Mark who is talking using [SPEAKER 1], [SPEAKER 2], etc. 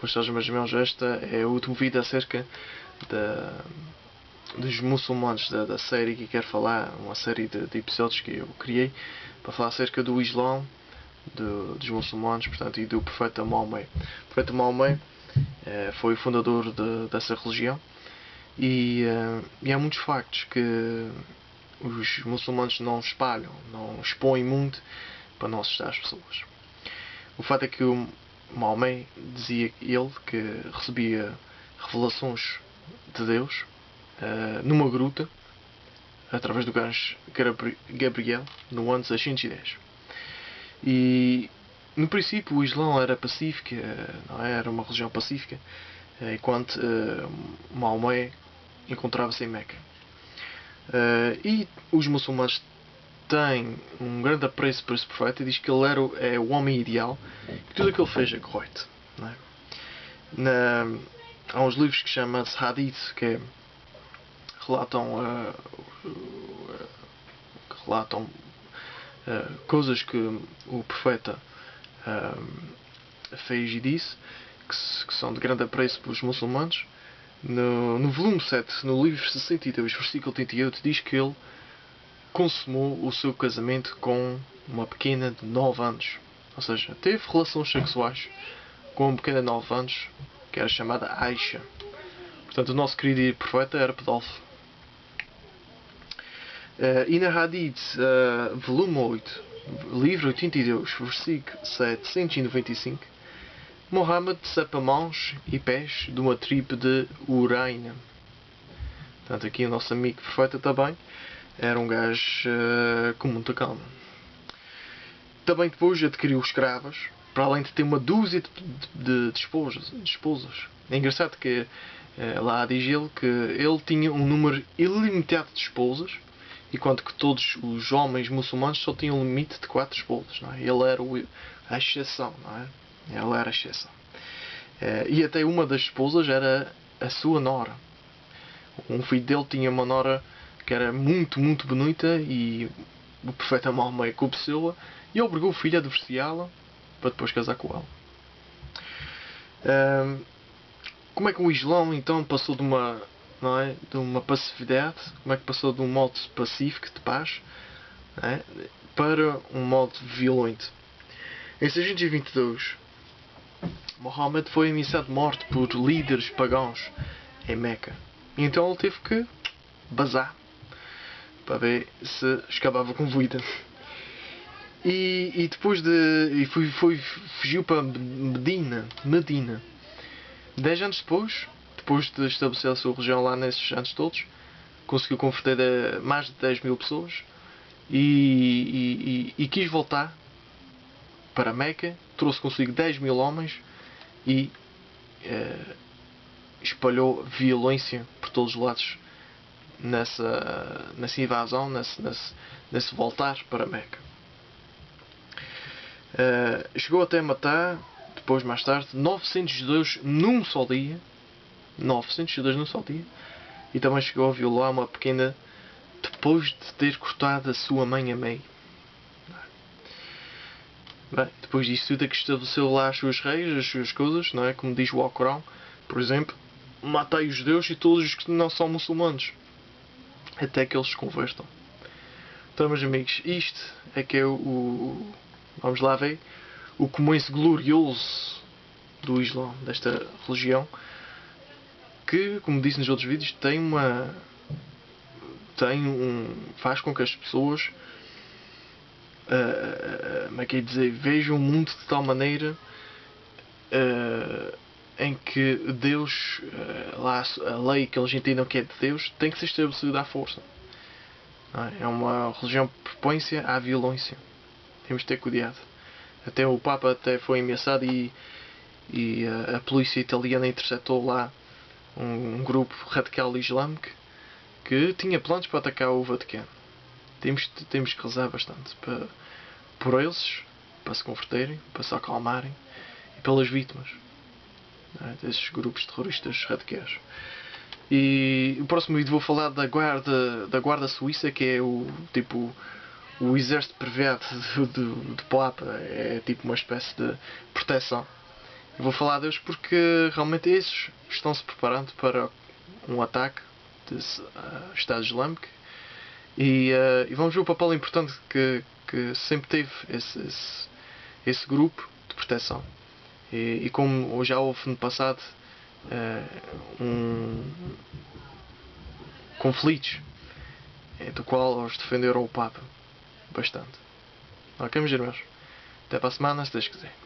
[SPEAKER 1] Meus caros meus irmãos, esta é o último vídeo acerca dos muçulmanos da série que quero falar, uma série de episódios que eu criei para falar acerca do Islão, dos muçulmanos, portanto, e do profeta Maomé. O profeta Maomé foi o fundador dessa religião e há muitos factos que os muçulmanos não espalham, não expõem muito para não assustar as pessoas. O fato é que o Maomé dizia ele que recebia revelações de Deus numa gruta através do anjo Gabriel no ano 610. E no princípio o Islão era pacífico, não é? Era uma religião pacífica, enquanto Maomé encontrava-se em Meca. E os muçulmanos têm um grande apreço por esse profeta e diz que ele é o homem ideal e tudo o que ele fez é correto. Não é? Há uns livros que chamam-se Hadith, que relatam coisas que o profeta fez e disse, que são de grande apreço pelos muçulmanos. No volume 7, no livro 62, versículo 38, diz que ele consumou o seu casamento com uma pequena de 9 anos. Ou seja, teve relações sexuais com uma pequena de 9 anos, que era chamada Aisha. Portanto, o nosso querido profeta era pedófilo. E na Hadith, volume 8, livro 82, versículo 795, Muhammad decepou mãos e pés de uma tribo de Uraina. Portanto, aqui o nosso amigo profeta também era um gajo com muita calma. Também depois adquiriu escravas, para além de ter uma dúzia de esposas. É engraçado que lá diz ele que ele tinha um número ilimitado de esposas, enquanto que todos os homens muçulmanos só tinham um limite de 4 esposas. Não é? Ele era a exceção. Não é? Ele era a exceção. E até uma das esposas era a sua nora. Um filho dele tinha uma nora que era muito, muito bonita e o profeta Maomé cobiceu-a e obrigou o filho a divorciá-la para depois casar com ela. Como é que o Islão então passou de uma, não é, de uma passividade, como é que passou de um modo pacífico, de paz, não é, para um modo violento? Em 622, Mohammed foi ameaçado de morte por líderes pagãos em Meca. E então ele teve que bazar para ver se escapava com vida. E depois fugiu para Medina. 10 anos depois de estabelecer a sua religião lá nesses anos todos, conseguiu converter mais de 10 mil pessoas e quis voltar para Meca, trouxe consigo 10 mil homens e espalhou violência por todos os lados nessa invasão, nesse voltar para Meca. Chegou até a matar, depois mais tarde, 900 judeus num só dia. 900 judeus num só dia. E também chegou a violar uma pequena depois de ter cortado a sua mãe a meio. Bem, depois disso tudo é que estabeleceu lá as suas reis, as suas coisas, não é? Como diz o Alcorão, por exemplo, matei os judeus e todos os que não são muçulmanos, até que eles se convertam. Então, meus amigos, isto é que é vamos lá ver, o começo glorioso do Islão, desta religião, que, como disse nos outros vídeos, faz com que as pessoas vejam o mundo de tal maneira em que Deus, a lei que eles entendam que é de Deus, tem que ser estabelecida à força. É uma religião que propõe-se à violência. Temos de ter cuidado. Até o Papa até foi ameaçado e a polícia italiana interceptou lá um grupo radical islâmico que tinha planos para atacar o Vaticano. Temos que rezar bastante por eles, para se converterem, para se acalmarem e pelas vítimas, desses grupos terroristas radicais. E o próximo vídeo vou falar da guarda suíça, que é o exército privado do Papa. É tipo uma espécie de proteção. Eu vou falar deles porque realmente esses estão-se preparando para um ataque de Estado Islâmico e vamos ver o papel importante que sempre teve esse grupo de proteção. E como já houve no passado conflitos do qual eles defenderam o Papa bastante. Ok, meus irmãos? Até para a semana, se Deus quiser.